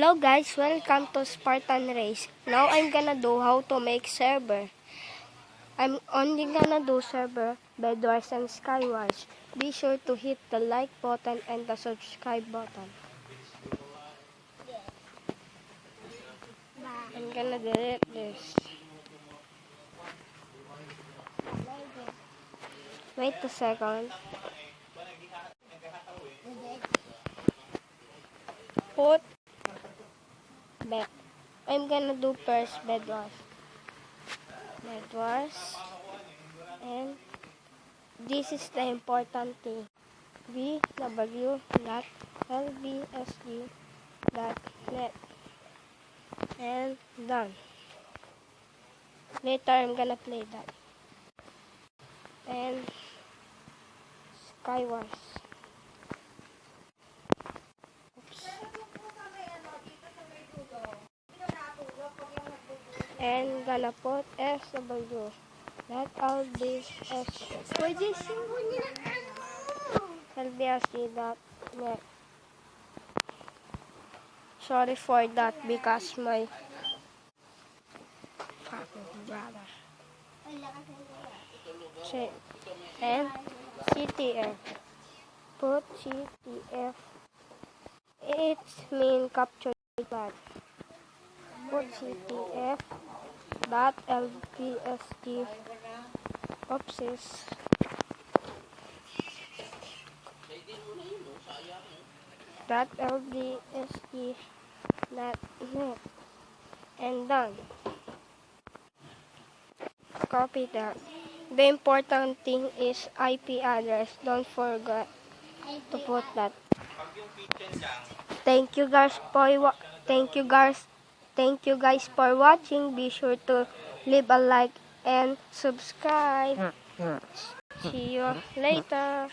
Hello guys, welcome to Spartan Race. Now I'm gonna do how to make server. I'm only gonna do server, Bedwars and Skywars. Be sure to hit the like button and the subscribe button. I'm gonna delete this. Wait a second. Put back. I'm gonna do first Bedwars. And this is the important thing. www.lbsg.net and done. Later I'm gonna play that. And Skywars. Oops. And gonna put SW. Not LBSG.net. Sorry for that because my fucking brother. And CTF. Put CTF. It's mean capture flag. Put CTF. .lbsg. Oopsies. .lbsg.net and done. Copy that. The important thing is IP address. Don't forget to put that. Thank you guys for watching. Be sure to leave a like and subscribe. See you later.